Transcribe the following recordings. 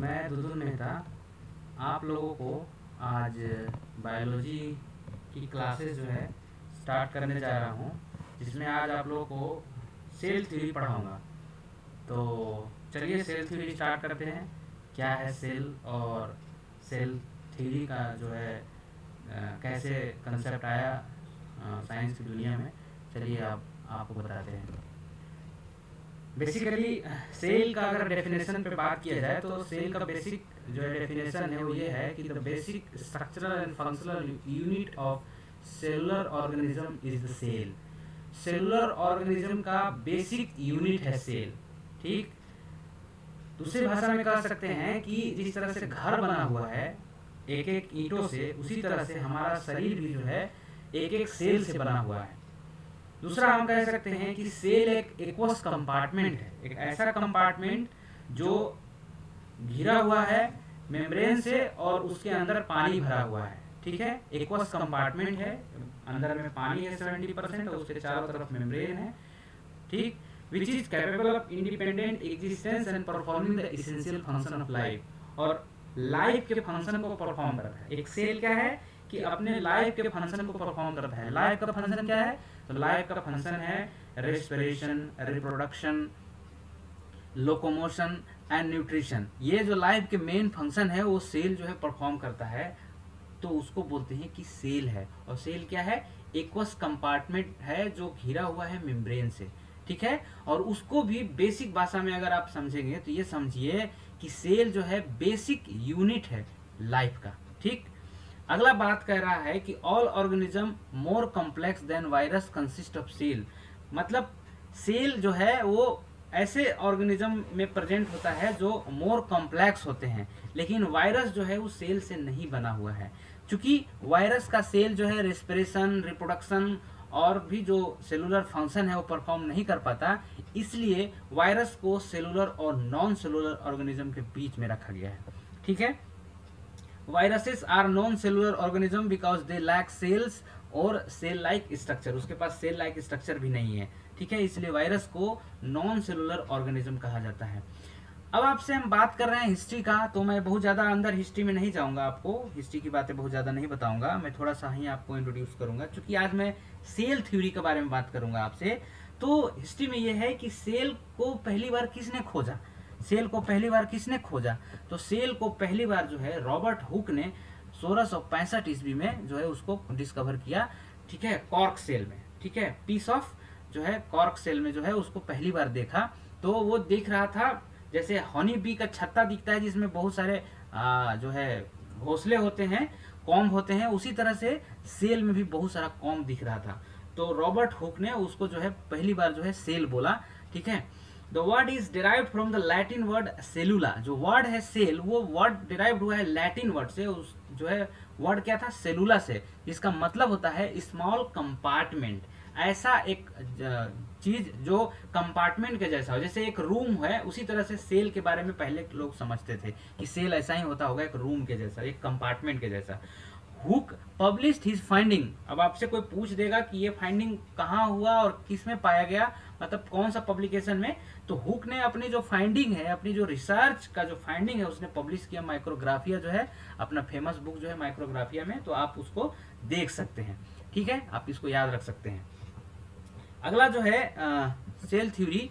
मैं दुदुन मेहता आप लोगों को आज बायोलॉजी की क्लासेस जो है स्टार्ट करने जा रहा हूँ, जिसमें आज आप लोगों को सेल थ्योरी पढ़ाऊँगा। तो चलिए सेल थ्योरी स्टार्ट करते हैं। क्या है सेल और सेल थ्योरी का जो है कैसे कंसेप्ट आया साइंस की दुनिया में, चलिए आप आपको बताते हैं। बेसिकली सेल का अगर डेफिनेशन पे बात किया जाए तो सेल का बेसिक जो है डेफिनेशन है वो ये है कि the basic structural and functional unit of cellular organism is the cell. Cellular organism का बेसिक यूनिट है सेल। ठीक, दूसरी भाषा में कह सकते हैं कि जिस तरह से घर बना हुआ है एक एक ईंटों से, उसी तरह से हमारा शरीर भी जो है एक एक सेल से बना हुआ है। दूसरा हम कह सकते हैं कि सेल एक एक्वस कंपार्टमेंट है, एक ऐसा कंपार्टमेंट जो घिरा हुआ है मेम्ब्रेन से और उसके अंदर पानी भरा हुआ है। ठीक है, एक्वस कंपार्टमेंट है, अंदर में पानी है 70% और उसके चारों तरफ मेम्ब्रेन है। ठीक, which is capable of independent existence and performing the essential function of life, और लाइफ के फंक्शन को परफॉर्म करता है। एक सेल क्या है कि अपने लाइफ के फंक्शन को परफॉर्म करता है। लाइफ का फंक्शन क्या है? तो लाइफ का फंक्शन है respiration, reproduction, locomotion and nutrition. ये जो लाइफ के मेन फंक्शन है वो सेल जो है परफॉर्म करता है, तो उसको बोलते हैं कि सेल है। और सेल क्या है? एक्वस कंपार्टमेंट है जो घिरा हुआ है मेम्ब्रेन से। ठीक है, और उसको भी बेसिक भाषा में अगर आप समझेंगे तो ये समझिए कि सेल जो है बेसिक यूनिट है लाइफ का। ठीक, अगला बात कह रहा है कि all organism more complex than virus consist of cell. मतलब सेल जो है वो ऐसे ऑर्गेनिज्म में प्रेजेंट होता है जो मोर कॉम्प्लेक्स होते हैं, लेकिन वायरस जो है वो सेल से नहीं बना हुआ है। क्योंकि वायरस का सेल जो है रेस्पिरेशन, रिप्रोडक्शन और भी जो सेलुलर फंक्शन है वो परफॉर्म नहीं कर पाता, इसलिए वायरस को सेलुलर और नॉन सेलुलर ऑर्गेनिज्म के बीच में रखा गया है। ठीक है, viruses are non cellular organism because they lack cells और सेल लाइक स्ट्रक्चर। उसके पास सेल लाइक स्ट्रक्चर भी नहीं है। ठीक है, इसलिए वायरस को नॉन सेलुलर ऑर्गेनिज्म कहा जाता है। अब आपसे हम बात कर रहे हैं हिस्ट्री का, तो मैं बहुत ज़्यादा अंदर हिस्ट्री में नहीं जाऊंगा, आपको हिस्ट्री की बातें बहुत ज़्यादा नहीं बताऊंगा। मैं थोड़ा सा ही आपको इंट्रोड्यूस करूंगा, क्योंकि आज मैं सेल थ्योरी के बारे में बात करूंगा आपसे। तो हिस्ट्री में यह है कि सेल को पहली बार किसने खोजा? सेल को पहली बार किसने खोजा? तो सेल को पहली बार जो है रॉबर्ट हुक ने 1665 ईस्वी में जो है उसको डिस्कवर किया। ठीक है, कॉर्क सेल में। ठीक है, पीस ऑफ जो है कॉर्क सेल में जो है उसको पहली बार देखा। तो वो देख रहा था जैसे हनी बी का छत्ता दिखता है जिसमें बहुत सारे जो है घोंसले होते हैं, कॉम्ब होते हैं, उसी तरह से सेल में भी बहुत सारा कॉम्ब दिख रहा था। तो रॉबर्ट हुक ने उसको जो है पहली बार जो है सेल बोला। ठीक है, the word is derived from the Latin word cellula. जो वर्ड है सेल, वो वर्ड डिराइव्ड हुआ है लैटिन वर्ड से। उस जो है वर्ड क्या था? सेलुला से, जिसका मतलब होता है स्मॉल कंपार्टमेंट। ऐसा एक चीज जो कंपार्टमेंट के जैसा हो, जैसे एक रूम है, उसी तरह से सेल के बारे में पहले लोग समझते थे कि सेल ऐसा ही होता होगा, एक रूम के जैसा, एक कंपार्टमेंट के जैसा। Hook published his finding. अब आपसे कोई पूछ देगा कि ये फाइंडिंग कहाँ हुआ और किस में पाया गया, मतलब कौन सा पब्लिकेशन में, तो हुक ने अपनी जो फाइंडिंग है, अपनी जो रिसर्च का जो फाइंडिंग है उसने पब्लिश किया माइक्रोग्राफिया जो है, अपना फेमस बुक जो है माइक्रोग्राफिया में। तो आप उसको देख सकते हैं। ठीक है, आप इसको याद रख सकते हैं। अगला जो है सेल थ्योरी,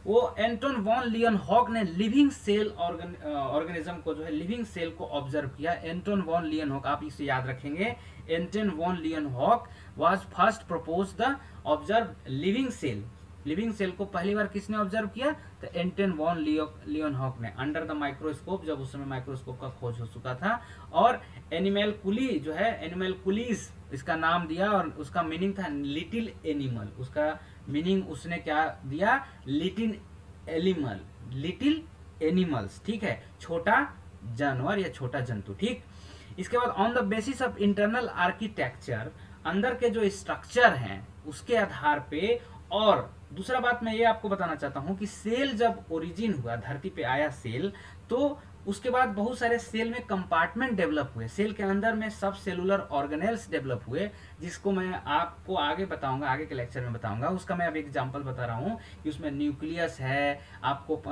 वो एंटोन वॉन लियनहॉक ने लिविंग सेल ऑर्गेनिज्म को जो है लिविंग सेल को ऑब्जर्व किया। एंटोन वॉन लियनहॉक, आप इसे याद रखेंगे। Anton von Leeuwenhoek was first propose the observe living cell. Living cell को पहली बार किसने ऑब्जर्व किया? तो एंटोन वॉन लियनहॉक ने, अंडर द माइक्रोस्कोप, जब उस समय माइक्रोस्कोप का खोज हो चुका था। और एनिमल कुली जो है, एनिमल कुलीज इसका नाम दिया, और उसका मीनिंग था लिटिल एनिमल। उसका मीनिंग उसने क्या दिया? Little animal, little animals. ठीक है, छोटा जानवर या छोटा जंतु। ठीक, इसके बाद on the basis of internal architecture, अंदर के जो स्ट्रक्चर हैं उसके आधार पे। और दूसरा बात मैं ये आपको बताना चाहता हूं कि सेल जब ओरिजिन हुआ, धरती पे आया सेल, तो उसके बाद बहुत सारे सेल में कंपार्टमेंट डेवलप हुए, सेल के अंदर में सब सेलुलर ऑर्गेनेल्स डेवलप हुए, जिसको मैं आपको आगे बताऊंगा, आगे के लेक्चर में बताऊंगा। उसका मैं अब एग्जांपल बता रहा हूँ कि उसमें न्यूक्लियस है, आपको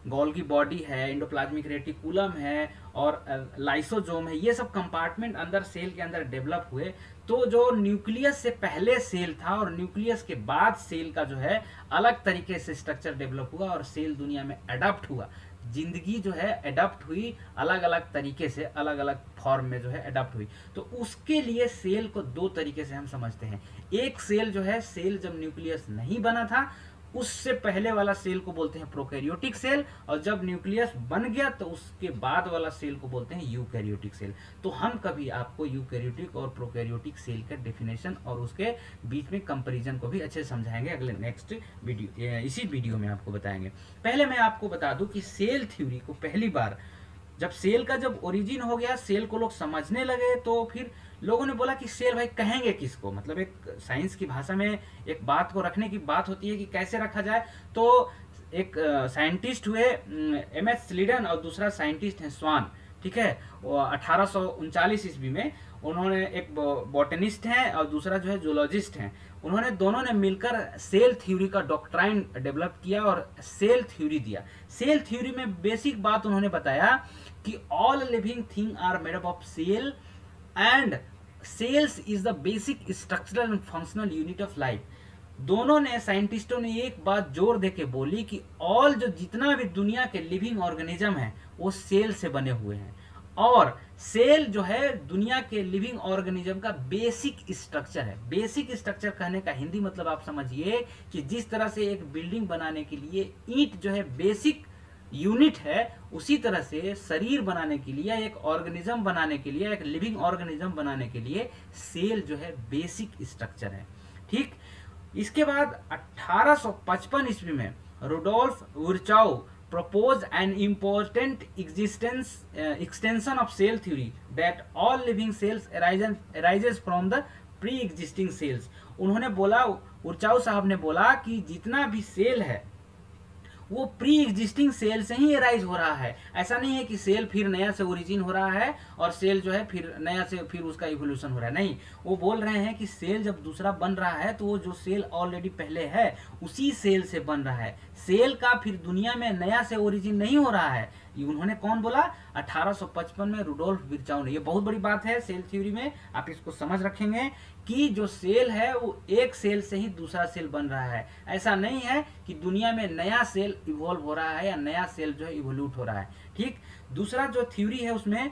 गोल्गी बॉडी है, एंडोप्लाज्मिक रेटिकुलम है और लाइसोजोम है, ये सब कंपार्टमेंट अंदर सेल के अंदर डेवलप हुए। तो जो न्यूक्लियस से पहले सेल था और न्यूक्लियस के बाद सेल का जो है अलग तरीके से स्ट्रक्चर डेवलप हुआ और सेल दुनिया में अडॉप्ट हुआ। जिंदगी जो है अडॉप्ट हुई, अलग अलग तरीके से, अलग अलग फॉर्म में जो है अडॉप्ट हुई। तो उसके लिए सेल को दो तरीके से हम समझते हैं। एक सेल जो है, सेल जब न्यूक्लियस नहीं बना था उससे पहले वाला सेल को बोलते हैं प्रोकैरियोटिक सेल, और जब न्यूक्लियस बन गया तो उसके बाद वाला सेल को बोलते हैं यूकैरियोटिक सेल। तो हम कभी आपको यूकैरियोटिक और प्रोकैरियोटिक सेल का डेफिनेशन और उसके बीच में कंपैरिजन को भी अच्छे से समझाएंगे अगले नेक्स्ट वीडियो, इसी वीडियो में आपको बताएंगे। पहले मैं आपको बता दूं कि सेल थ्योरी को पहली बार जब सेल का जब ओरिजिन हो गया, सेल को लोग समझने लगे, तो फिर लोगों ने बोला कि सेल भाई कहेंगे किसको, मतलब एक साइंस की भाषा में एक बात को रखने की बात होती है कि कैसे रखा जाए। तो एक साइंटिस्ट हुए एमएस स्लीडन और दूसरा साइंटिस्ट है स्वान, ठीक है। 1839 ईस्वी में उन्होंने, एक बॉटनिस्ट हैं और दूसरा जो है जूलॉजिस्ट हैं, उन्होंने दोनों ने मिलकर सेल थ्योरी का डॉक्ट्राइन डेवलप किया और सेल थ्योरी दिया। सेल थ्योरी में बेसिक बात उन्होंने बताया कि all living thing are made up of cell and cells is the basic structural and functional unit of life. दोनों ने, साइंटिस्टों ने एक बात जोर देके बोली कि ऑल जो जितना भी दुनिया के लिविंग ऑर्गेनिज्म है वो सेल से बने हुए हैं, और सेल जो है दुनिया के लिविंग ऑर्गेनिज्म का बेसिक स्ट्रक्चर है। बेसिक स्ट्रक्चर कहने का हिंदी मतलब आप समझिए कि जिस तरह से एक बिल्डिंग बनाने के लिए ईंट जो है बेसिक यूनिट है, उसी तरह से शरीर बनाने के लिए, एक ऑर्गेनिज्म बनाने के लिए, एक लिविंग ऑर्गेनिज्म बनाने के लिए सेल जो है बेसिक स्ट्रक्चर है, ठीक। इसके बाद 1855 ईस्वी में Rudolf वुरचाउ proposed an important extension of cell theory that all living cells arises from the pre-existing cells। उन्होंने बोला, वुरचाउ साहब ने बोला कि जितना भी सेल है वो प्री एग्जिस्टिंग सेल से ही एराइज हो रहा है। ऐसा नहीं है कि सेल फिर नया से ओरिजिन हो रहा है और सेल जो है फिर नया से फिर उसका इवोल्यूशन हो रहा है, नहीं। वो बोल रहे हैं कि सेल जब दूसरा बन रहा है तो वो जो सेल ऑलरेडी पहले है उसी सेल से बन रहा है। सेल का फिर दुनिया में नया से ओरिजिन नहीं हो रहा है। ये उन्होंने कौन बोला? 1855 में रुडोल्फ विर्चाउ ने। ये बहुत बड़ी बात है सेल थ्योरी में, आप इसको समझ रखेंगे कि जो सेल है वो एक सेल से ही दूसरा सेल बन रहा है। ऐसा नहीं है कि दुनिया में नया सेल इवॉल्व हो रहा है या नया सेल जो है इवोल्यूट हो रहा है, ठीक। दूसरा जो थ्योरी है उसमें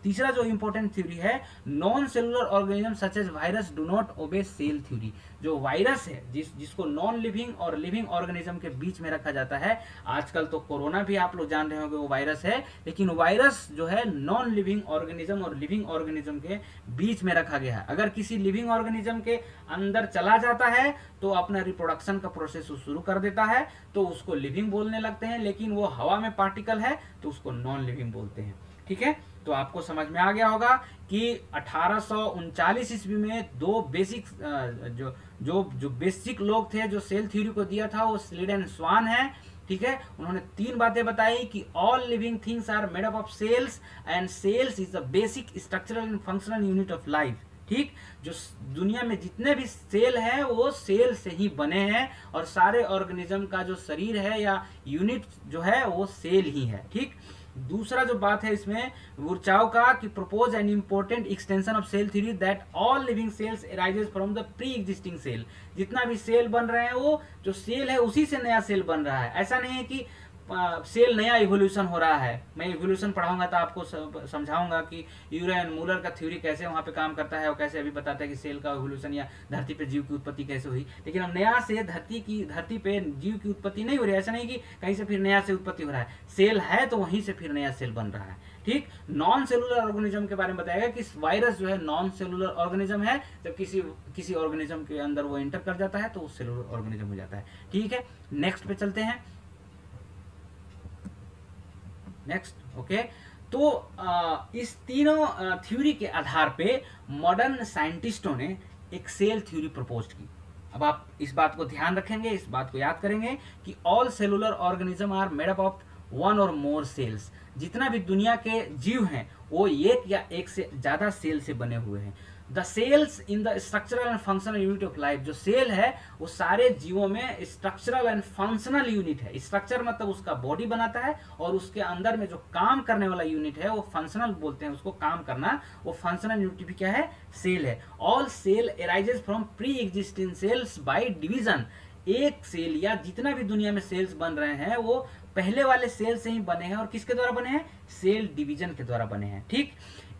तीसरा जो इंपॉर्टेंट थ्योरी है, non cellular organism such as virus do not obey cell theory. जो वायरस है जिसको नॉन लिविंग और लिविंग ऑर्गेनिज्म के बीच में रखा जाता है, आजकल तो कोरोना भी आप लोग जान रहे होंगे वो वायरस है, लेकिन वायरस जो है नॉन लिविंग ऑर्गेनिज्म और लिविंग ऑर्गेनिज्म के बीच में रखा गया है। अगर किसी लिविंग ऑर्गेनिज्म के अंदर चला जाता है तो अपना रिप्रोडक्शन का प्रोसेस शुरू कर देता है, तो उसको लिविंग बोलने लगते हैं, लेकिन वो हवा में पार्टिकल है तो उसको नॉन लिविंग बोलते हैं, ठीक है। तो आपको समझ में आ गया होगा कि 1839 ईस्वी में दो बेसिक जो बेसिक लोग थे जो सेल थ्योरी को दिया था, वो स्लीडन स्वान है, ठीक है। उन्होंने तीन बातें बताई कि all living things are made up of cells and cells is the basic structural and functional unit of life, ठीक। जो दुनिया में जितने भी सेल हैं वो सेल से ही बने हैं, और सारे ऑर्गेनिज्म का जो शरीर है या यूनिट जो है वो सेल ही है, ठीक। दूसरा जो बात है इसमें वुरचाउ का कि propose an important extension of cell theory that all living cells arises from the pre existing cell. जितना भी सेल बन रहे हैं वो जो सेल है उसी से नया सेल बन रहा है। ऐसा नहीं है कि सेल नया इवोल्यूशन हो रहा है। मैं इवोल्यूशन पढ़ाऊंगा तो आपको समझाऊंगा कि यूरेन मूलर का थ्योरी कैसे वहाँ पे काम करता है और कैसे अभी बताता है कि सेल का इवोल्यूशन या धरती पे जीव की उत्पत्ति कैसे हुई। लेकिन अब नया से धरती पे जीव की उत्पत्ति नहीं हो रही है। ऐसा नहीं कि कहीं से फिर नया से उत्पत्ति हो रहा है, सेल है तो वहीं से फिर नया सेल बन रहा है, ठीक। नॉन सेलुलर ऑर्गेनिज्म के बारे में बताएगा कि वायरस जो है नॉन सेलुलर ऑर्गेनिज्म है, जब किसी ऑर्गेनिज्म के अंदर वो एंटर कर जाता है तो वो सेलुलर ऑर्गेनिज्म हो जाता है, ठीक है। नेक्स्ट पे चलते हैं, नेक्स्ट, ओके। तो इस तीनों थ्योरी के आधार पे मॉडर्न साइंटिस्टों ने एक सेल थ्योरी प्रपोज की। अब आप इस बात को ध्यान रखेंगे, इस बात को याद करेंगे कि all cellular organism are made up of one or more sales. जितना भी दुनिया के जीव हैं वो एक या एक से ज्यादा सेल से बने हुए हैं। The cells in the structural and functional unit of life, जो सेल है वो सारे जीवों में स्ट्रक्चरल एंड फंक्शनल यूनिट है। स्ट्रक्चर मतलब उसका बॉडी बनाता है, और उसके अंदर में जो काम करने वाला यूनिट है वो फंक्शनल बोलते हैं उसको, काम करना, वो फंक्शनल यूनिट भी क्या है, सेल है। All cell arises from pre existing cells by division. एक सेल या जितना भी दुनिया में सेल्स बन रहे हैं वो पहले वाले सेल से ही बने हैं, और किसके द्वारा बने हैं, सेल डिवीजन के द्वारा बने हैं। ठीक,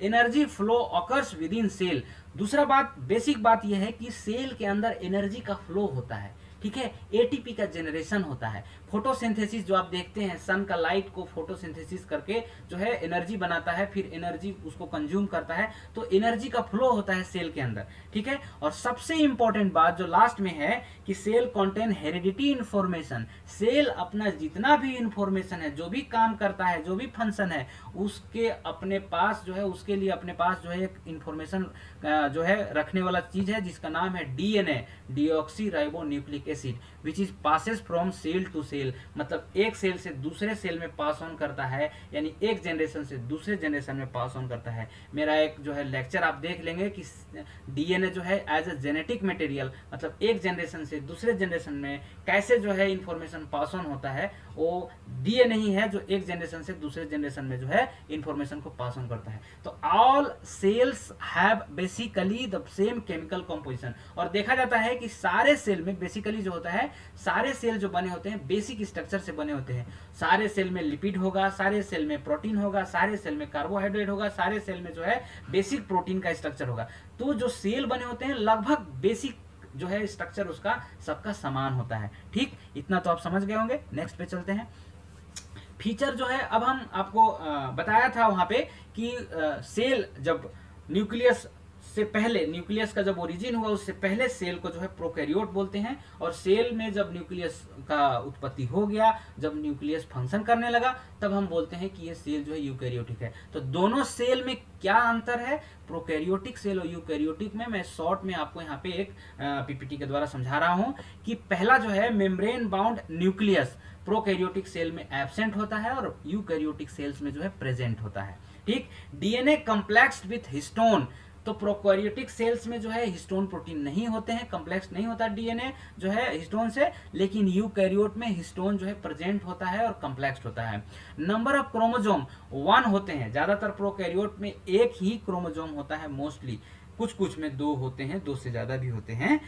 energy flow occurs within cell. दूसरा बात, बेसिक बात यह है कि सेल के अंदर एनर्जी का फ्लो होता है। ठीक है, एटीपी का जनरेशन होता है। फोटोसिंथेसिस जो आप देखते हैं, सन का लाइट को फोटोसिंथेसिस करके जो है एनर्जी बनाता है, फिर एनर्जी उसको कंज्यूम करता है, तो एनर्जी का फ्लो होता है सेल के अंदर। ठीक है, और सबसे इंपॉर्टेंट बात जो लास्ट में है कि cell contain heredity information. Cell अपना जितना भी इंफॉर्मेशन है, जो भी काम करता है, जो भी फंक्शन है, उसके अपने पास जो है, उसके लिए अपने पास जो है एक इंफॉर्मेशन जो है रखने वाला चीज है जिसका नाम है DNA, deoxyribonucleic acid, which is passes from cell to cell. मतलब एक सेल से दूसरे सेल में पास ऑन करता है, यानी एक जनरेशन से दूसरे जनरेशन में पास ऑन करता है। मेरा एक जो है लेक्चर आप देख लेंगे कि डीएनए जो है एज ए जेनेटिक मटेरियल, मतलब एक जनरेशन से दूसरे जनरेशन में कैसे जो है इंफॉर्मेशन पास ऑन होता है, वो डीएनए ही है जो एक जनरेशन से दूसरे जनरेशन में जो है इंफॉर्मेशन को पास ऑन करता है। तो all cells have basically the same chemical composition. और देखा जाता है कि सारे सेल में बेसिकली जो होता है, सारे सेल जो बने होते हैं बेसिक स्ट्रक्चर से बने होते हैं। सारे सेल में लिपिड होगा, सारे सेल में प्रोटीन होगा, सारे सेल में कार्बोहाइड्रेट होगा, सारे सेल में जो है बेसिक प्रोटीन का स्ट्रक्चर होगा। तो जो सेल बने होते हैं लगभग बेसिक जो है स्ट्रक्चर उसका सबका समान होता है। ठीक, इतना तो आप समझ गए होंगे। नेक्स्ट पे चलते हैं। फीचर जो है, अब हम आपको बताया था वहां पे कि सेल जब न्यूक्लियस से पहले, न्यूक्लियस का जब ओरिजिन हुआ उससे पहले सेल को जो है प्रोकैरियोट बोलते हैं, और सेल में जब न्यूक्लियस का उत्पत्ति हो गया, जब न्यूक्लियस फंक्शन करने लगा, तब हम बोलते हैं कि ये सेल जो है यूकैरियोटिक है। तो दोनों सेल में क्या अंतर है, प्रोकैरियोटिक सेल और यूकैरियोटिक में, मैं शॉर्ट में आपको यहाँ पे एक पीपीटी के द्वारा समझा रहा हूँ कि पहला जो है membrane bound nucleus prokaryotic cell में एब्सेंट होता है और यूकैरियोटिक सेल्स में जो है प्रेजेंट होता है। ठीक, डीएनए कम्प्लेक्स्ड विथ हिस्टोन। तो प्रोकैरियोटिक सेल्स में जो है हिस्टोन प्रोटीन नहीं होते हैं, कम्प्लेक्स नहीं होता डीएनए जो है हिस्टोन से, लेकिन यूकैरियोट में हिस्टोन जो है प्रेजेंट होता है और कम्प्लेक्स होता है। नंबर ऑफ क्रोमोजोम 1 होते हैं। ज्यादातर प्रोकैरियोट में एक ही क्रोमोजोम होता है मोस्टली, कुछ कुछ में 2 होते हैं, 2 से ज्यादा भी होते हैं,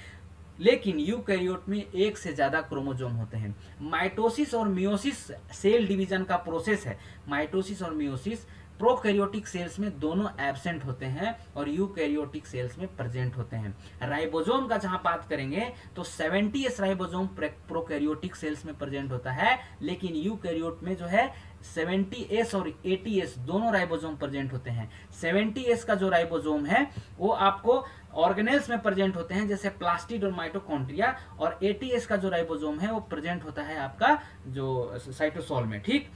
लेकिन यूकैरियोट में 1 से ज्यादा क्रोमोजोम होते हैं। माइटोसिस और मियोसिस सेल डिवीजन का प्रोसेस है। माइटोसिस और मियोसिस प्रोकैरियोटिक सेल्स में दोनों एब्सेंट होते हैं और यूकैरियोटिक सेल्स में प्रेजेंट होते हैं। राइबोसोम का जहां बात करेंगे तो 70s राइबोसोम प्रोकैरियोटिक सेल्स में प्रेजेंट होता है, लेकिन यूकैरियोट में जो है 70S और 80S दोनों राइबोसोम प्रेजेंट होते हैं। 70S का जो राइबोसोम है वो आपको ऑर्गेनेल्स में प्रेजेंट होते हैं जैसे प्लास्टिड और माइटोकॉन्ड्रिया, और 80S का जो राइबोसोम है वो प्रेजेंट होता है आपका जो साइटोसोल में। ठीक,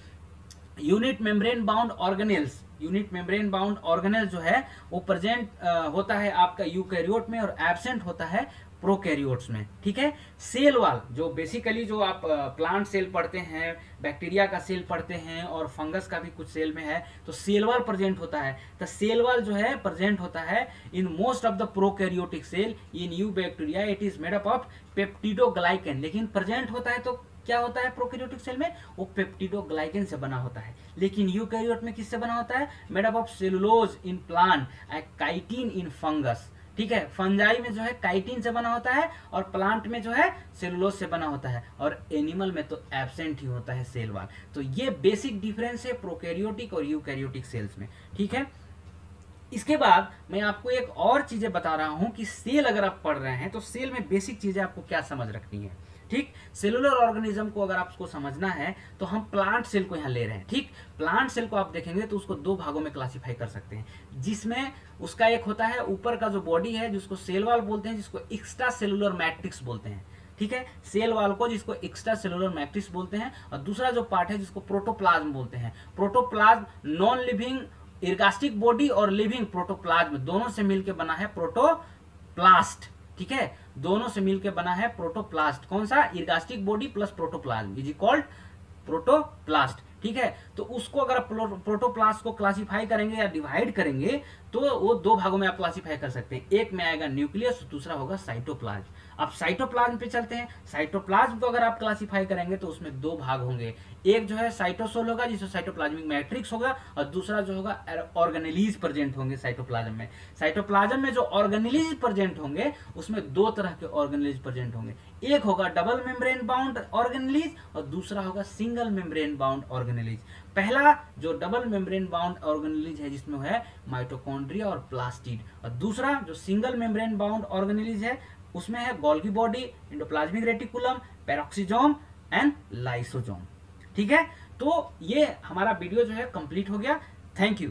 unit membrane bound organelles, unit membrane bound organelle जो है वो प्रेजेंट होता है आपका यूकैरियोट में और एब्सेंट होता है प्रोकैरियोट्स में। ठीक है, सेल वॉल जो बेसिकली जो आप प्लांट सेल पढ़ते हैं, बैक्टीरिया का सेल पढ़ते हैं और फंगस का भी कुछ सेल में है, तो सेल वॉल प्रेजेंट होता है। तो सेल वॉल जो है प्रेजेंट होता है in most of the prokaryotic cell. In eubacteria it is made up of peptidoglycan, लेकिन प्रेजेंट होता है तो क्या होता है प्रोकैरियोटिक सेल में, वो पेप्टिडोग्लाइकन से बना होता है। लेकिन यूकैरियोट में किससे बना होता है, made up of cellulose in plant and chitin in fungus. ठीक है, फंजाई में जो है काइटिन से बना होता है और प्लांट में जो है सेलुलोज से बना होता है, और एनिमल में तो एब्सेंट ही होता है सेल वॉल। तो ये बेसिक डिफरेंस है प्रोकैरियोटिक और यूकैरियोटिक सेल्स में। ठीक है, इसके बाद मैं आपको एक और चीजें बता रहा हूं कि सेल अगर आप पढ़ रहे हैं तो सेल में बेसिक चीजें आपको क्या समझ रखनी है। ठीक, सेलुलर ऑर्गेनिज्म को अगर आपको समझना है तो हम प्लांट सेल को यहाँ ले रहे हैं। ठीक, प्लांट सेल को आप देखेंगे तो उसको 2 भागों में क्लासिफाई कर सकते हैं, जिसमें उसका एक होता है ऊपर का जो बॉडी है जिसको सेल वॉल बोलते हैं, जिसको एक्स्ट्रा सेलुलर मैट्रिक्स बोलते हैं। ठीक है, सेल वॉल को जिसको एक्स्ट्रा सेलुलर मैट्रिक्स बोलते हैं, और दूसरा जो पार्ट है जिसको प्रोटोप्लाज्म बोलते हैं। प्रोटोप्लाज्म नॉन लिविंग इर्गास्टिक बॉडी और लिविंग प्रोटोप्लाज्म दोनों से मिलकर बना है प्रोटोप्लास्ट। ठीक है, दोनों से मिलकर बना है प्रोटोप्लास्ट। कौन सा, ergastic body plus protoplasm is called protoplast. ठीक है। तो उसको अगर आप प्रोटोप्लास्ट को क्लासिफाई करेंगे या डिवाइड करेंगे तो वो दो भागों में आप क्लासिफाई कर सकते हैं, एक में आएगा न्यूक्लियस, दूसरा होगा साइटोप्लाज्म। अब साइटोप्लाज्म पे चलते हैं। साइटोप्लाज्म को अगर आप क्लासिफाई करेंगे तो उसमें दो भाग होंगे, एक जो है साइटोसोल होगा जिसमें साइटोप्लाज्मिक मैट्रिक्स होगा, और दूसरा जो होगा ऑर्गेनेलीज प्रेजेंट होंगे साइटोप्लाज्म में। साइटोप्लाज्म में जो ऑर्गेनेलीज प्रेजेंट होंगे उसमें दो तरह के ऑर्गेनेलीज प्रेजेंट होंगे, एक होगा डबल मेम्ब्रेन बाउंड ऑर्गेनेलीज और दूसरा होगा सिंगल मेम्ब्रेन बाउंड ऑर्गेनेलीज। पहला जो डबल मेम्ब्रेन बाउंड ऑर्गेनेलीज है जिसमें है माइटोकॉन्ड्रिया और प्लास्टिड, और दूसरा जो सिंगल मेम्ब्रेन बाउंड ऑर्गेनेलीज है उसमें है Golgi body, endoplasmic reticulum, peroxisome and lysosome. ठीक है, तो ये हमारा वीडियो जो है कंप्लीट हो गया। Thank you.